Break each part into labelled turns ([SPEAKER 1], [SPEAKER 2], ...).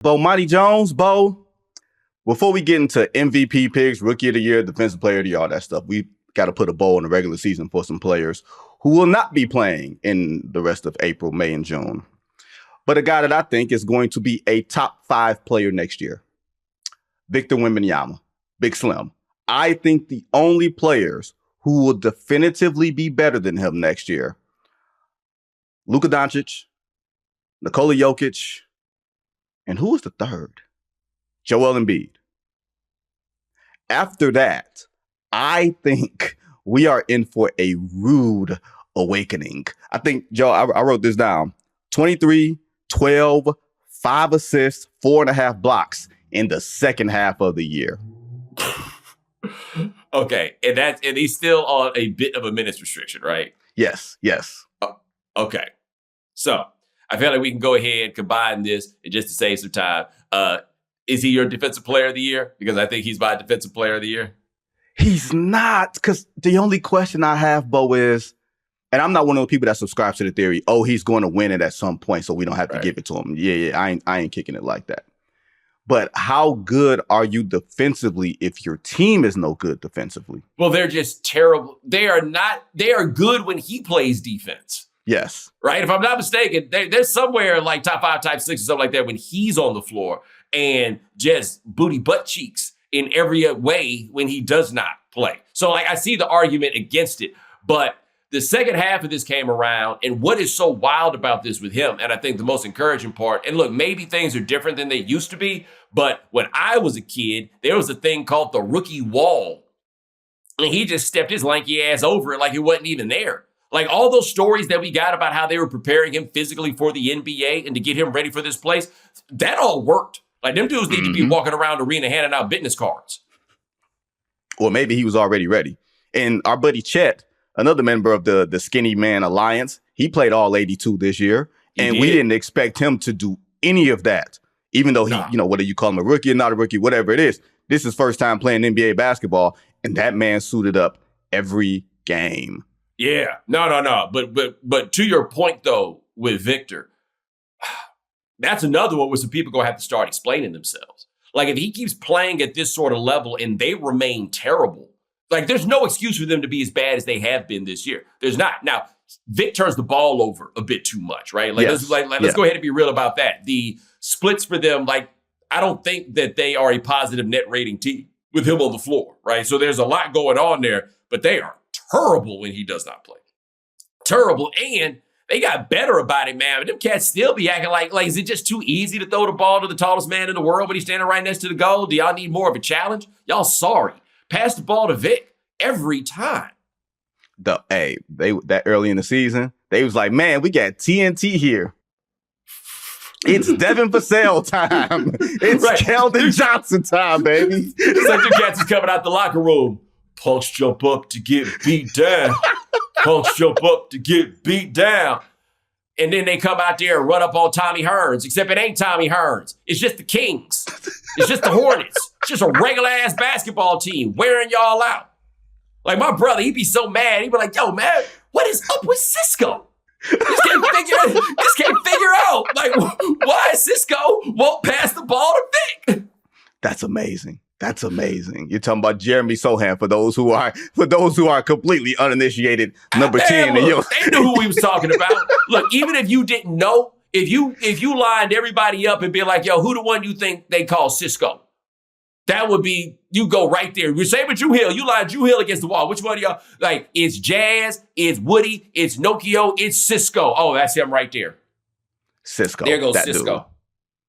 [SPEAKER 1] Bomani Jones, Bo, before we get into MVP picks, Rookie of the Year, Defensive Player of the Year, all that stuff, we got to put a bow in the regular season for some players who will not be playing in the rest of April, May, and June. But a guy that I think is going to be a top 5 player next year, Victor Wembanyama, Big Slim. I think the only players who will definitively be better than him next year, Luka Doncic, Nikola Jokic, and who was the third? Joel Embiid. After that, I think we are in for a rude awakening. I think, Joe, I wrote this down. 23, 12, 5 assists, 4.5 blocks in the second half of the year.
[SPEAKER 2] Okay, and he's still on a bit of a minutes restriction, right?
[SPEAKER 1] Yes.
[SPEAKER 2] Okay. So I feel like we can go ahead and combine this just to save some time. Is he your Defensive Player of the Year? Because I think he's my Defensive Player of the Year.
[SPEAKER 1] He's not, because the only question I have, Bo, is, and I'm not one of those people that subscribes to the theory, oh, he's going to win it at some point, so we don't have to give it to him. Yeah, I ain't kicking it like that. But how good are you defensively if your team is no good defensively?
[SPEAKER 2] Well, they're just terrible. They are good when he plays defense.
[SPEAKER 1] Yes.
[SPEAKER 2] Right? If I'm not mistaken, they're somewhere like top 5, top 6 or something like that when he's on the floor and just booty butt cheeks in every way when he does not play. So like I see the argument against it, but the second half of this came around, and what is so wild about this with him, and I think the most encouraging part, and look, maybe things are different than they used to be, but when I was a kid, there was a thing called the rookie wall, and he just stepped his lanky ass over it like it wasn't even there. Like all those stories that we got about how they were preparing him physically for the NBA and to get him ready for this place, that all worked. Like them dudes need to be walking around the arena handing out business cards.
[SPEAKER 1] Or maybe he was already ready. And our buddy Chet, another member of the Skinny Man Alliance, he played all 82 this year. And we didn't expect him to do any of that. Even though he, whether you call him a rookie or not a rookie, whatever it is, this is first time playing NBA basketball. And that man suited up every game.
[SPEAKER 2] Yeah, no. But to your point, though, with Victor, that's another one where some people going to have to start explaining themselves. Like if he keeps playing at this sort of level and they remain terrible, like there's no excuse for them to be as bad as they have been this year. There's not. Now, Vic turns the ball over a bit too much, right? Like, let's go ahead and be real about that. The splits for them, like, I don't think that they are a positive net rating team with him on the floor, right? So there's a lot going on there, but they are terrible when he does not play. Terrible. And they got better about it, man. But them cats still be acting like is it just too easy to throw the ball to the tallest man in the world when he's standing right next to the goal? Do y'all need more of a challenge? Y'all sorry. Pass the ball to Vic every time.
[SPEAKER 1] That early in the season, they was like, man, we got TNT here. It's Devin Vassell time. It's Keldon Johnson time, baby.
[SPEAKER 2] It's like the cats is coming out the locker room. Punks jump up to get beat down. Punks jump up to get beat down. And then they come out there and run up on Tommy Hearns, except it ain't Tommy Hearns. It's just the Kings. It's just the Hornets. It's just a regular-ass basketball team wearing y'all out. Like my brother, he'd be so mad. He'd be like, yo, man, what is up with Cisco? Just can't figure out. Like, why Cisco won't pass the ball to Vic?
[SPEAKER 1] That's amazing. That's amazing. You're talking about Jeremy Sohan for those who are completely uninitiated. Number 10 in your.
[SPEAKER 2] They knew who we was talking about. Look, even if you didn't know, if you lined everybody up and be like, yo, who the one you think they call Cisco? That would be, you go right there. You're saying with Drew Hill, you line Drew Hill against the wall. Which one of y'all? Like, it's Jazz, it's Woody, it's Nokio, it's Cisco. Oh, that's him right there.
[SPEAKER 1] Cisco.
[SPEAKER 2] There goes Cisco.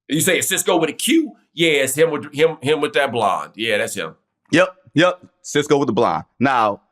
[SPEAKER 2] Dude. You say it's Cisco with a Q? Yeah, it's him with that blonde. Yeah, that's him.
[SPEAKER 1] Yep. Cisco with the blonde. Now,